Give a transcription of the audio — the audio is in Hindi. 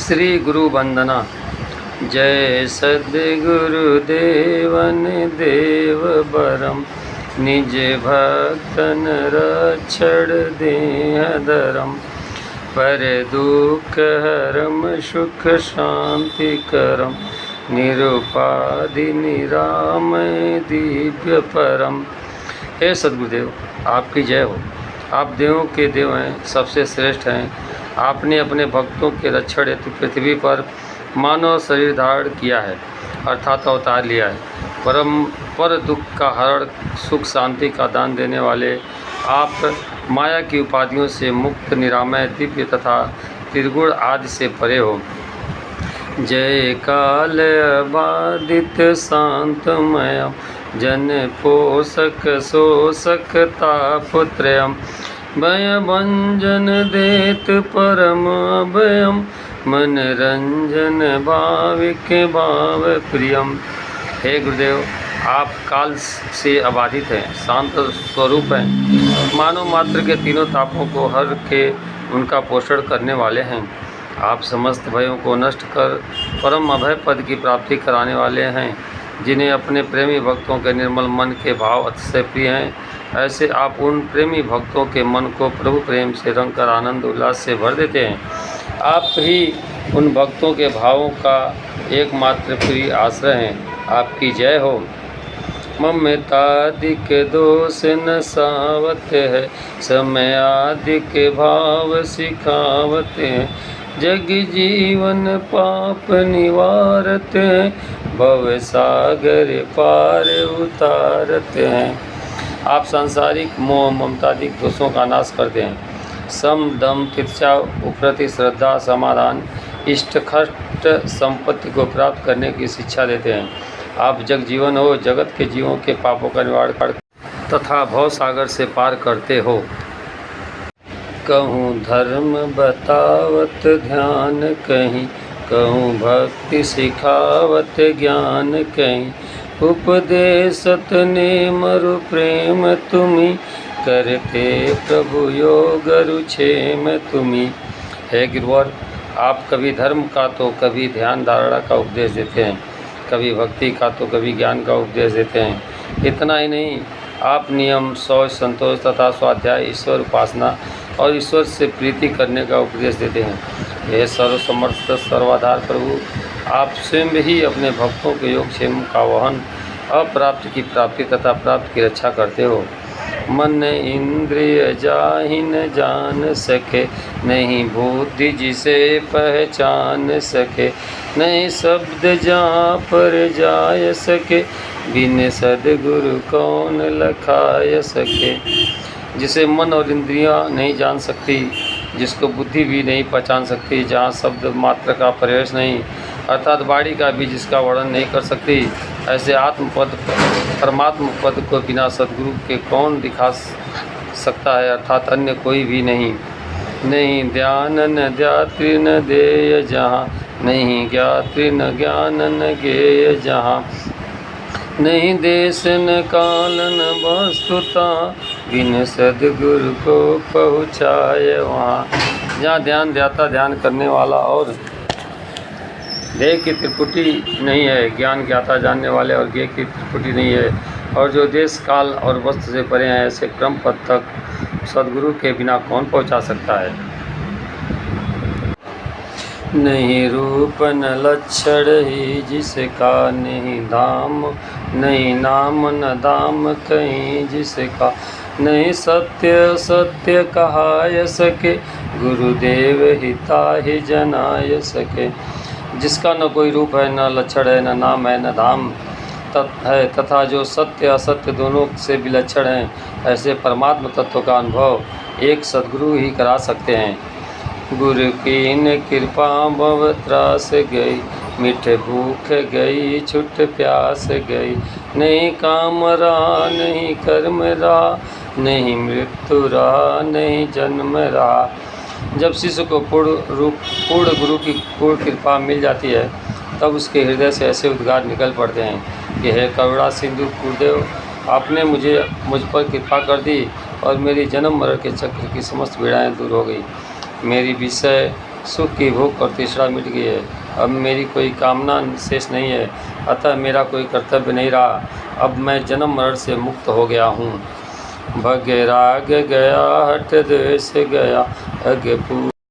श्री गुरु वंदना। जय सद्गुरुदेवन देव बरम, निज भक्तन रक्षण देहधरम। पर दुख हरम सुख शांति करम, निरुपाधि निरामय दिव्य परम। हे सद्गुरुदेव, आपकी जय हो। आप देवों के देव हैं, सबसे श्रेष्ठ हैं। आपने अपने भक्तों के रक्षण हेतु पृथ्वी पर मानव शरीर धारण किया है, अर्थात अवतार लिया है। पर दुख का हरण, सुख शांति का दान देने वाले आप माया की उपाधियों से मुक्त, निरामय, दिव्य तथा त्रिगुण आदि से परे हो। जय काल बाधित शांतमयम, जन पोषक शोषक तापत्रयम। भय भंजन देत परम अभयम, मन रंजन भाविक भाव प्रियम। हे गुरुदेव, आप काल से अबाधित हैं, शांत स्वरूप हैं, मानव मात्र के तीनों तापों को हर के उनका पोषण करने वाले हैं। आप समस्त भयों को नष्ट कर परम अभय पद की प्राप्ति कराने वाले हैं। जिन्हें अपने प्रेमी भक्तों के निर्मल मन के भाव अतिशय प्रिय हैं, ऐसे आप उन प्रेमी भक्तों के मन को प्रभु प्रेम से रंग कर आनंद उल्लास से भर देते हैं। आप ही उन भक्तों के भावों का एकमात्र प्रिय आश्रय हैं। आपकी जय हो। ममतादि के दोष न सावत है, समय आदि के भाव सिखावत है। जग जीवन पाप निवारत हैं, भव सागर पार उतारत हैं। आप सांसारिक मोह ममतादिक दोषों का नाश करते हैं। सम दम तिरछा उपरति श्रद्धा समाधान इष्ट खष्ट संपत्ति को प्राप्त करने की शिक्षा देते हैं। आप जग जीवन हो, जगत के जीवों के पापों का निवारण कर तथा भव सागर से पार करते हो। कहूँ धर्म बतावत ध्यान कहीं, कहूँ भक्ति सिखावत ज्ञान कहीं। उपदेशत नेम रु प्रेम तुम्ही, करते प्रभु योग रुक्षेम तुम्ही। हे गिरवर, आप कभी धर्म का तो कभी ध्यान धारणा का उपदेश देते हैं, कभी भक्ति का तो कभी ज्ञान का उपदेश देते हैं। इतना ही नहीं, आप नियम, शौच, संतोष तथा स्वाध्याय, ईश्वर उपासना और ईश्वर से प्रीति करने का उपदेश देते हैं। यह सर्वसमर्थ सर्वाधार प्रभु, आप स्वयं ही अपने भक्तों के योगक्षेम का वहन, अप्राप्त की प्राप्ति तथा प्राप्त की रक्षा करते हो। मन इंद्रिय जाहि न जान सके, नहीं बुद्धि जिसे पहचान सके। नहीं शब्द जहाँ पर जाय सके, बिन सद्गुरु कौन लखाय सके। जिसे मन और इंद्रियां नहीं जान सकती, जिसको बुद्धि भी नहीं पहचान सकती, जहाँ शब्द मात्र का प्रवेश नहीं, अर्थात वाणी का भी जिसका वर्णन नहीं कर सकती, ऐसे आत्मपद परमात्म पद को बिना सद्गुरु के कौन दिखा सकता है, अर्थात अन्य कोई भी नहीं। नहीं ध्यान न ध्यात्री न देय जहाँ, नहीं ज्ञात्री न ज्ञान न गेय जहाँ। नहीं देश न काल न वस्तुता, बिन सद्गुरु को पहुँचाए वहाँ। जहाँ ध्यान ध्याता, ध्यान करने वाला और देह की त्रिपुटी नहीं है, ज्ञान ज्ञाता जानने वाले और ज्ञ की त्रिपुटी नहीं है, और जो देश काल और वस्तु से परे हैं, ऐसे क्रम पद तक सद्गुरु के बिना कौन पहुँचा सकता है। नहीं रूप न लक्षण ही जिसका, नहीं धाम नहीं नाम न दाम कहीं जिसका। नहीं सत्य सत्य कहाय सके, गुरुदेव हिता ही जनाय सके। जिसका न कोई रूप है, न लक्षण है, न नाम है, न धाम है, तथा जो सत्य असत्य दोनों से विलक्षण हैं, ऐसे परमात्म तत्व का अनुभव एक सद्गुरु ही करा सकते हैं। गुरु की न कृपा भव त्रास गई, मिठ भूख गई छुट प्यास गई। नहीं काम रहा नहीं कर्म रहा, नहीं मृत्यु रहा नहीं जन्म रहा। जब शिष्य को पूर्ण गुरु की पूर्ण कृपा मिल जाती है, तब उसके हृदय से ऐसे उद्गार निकल पड़ते हैं कि हे करुणा सिंधु गुरुदेव, आपने मुझ पर कृपा कर दी और मेरी जन्म मरण के चक्र की समस्त पीड़ाएँ दूर हो गई। मेरी विषय सुख की भूख और तृष्णा मिट गई है। अब मेरी कोई कामना शेष नहीं है, अतः मेरा कोई कर्तव्य नहीं रहा। अब मैं जन्म मरण से मुक्त हो गया हूँ। भग राग गया हठ द्वेष गया, अज्ञ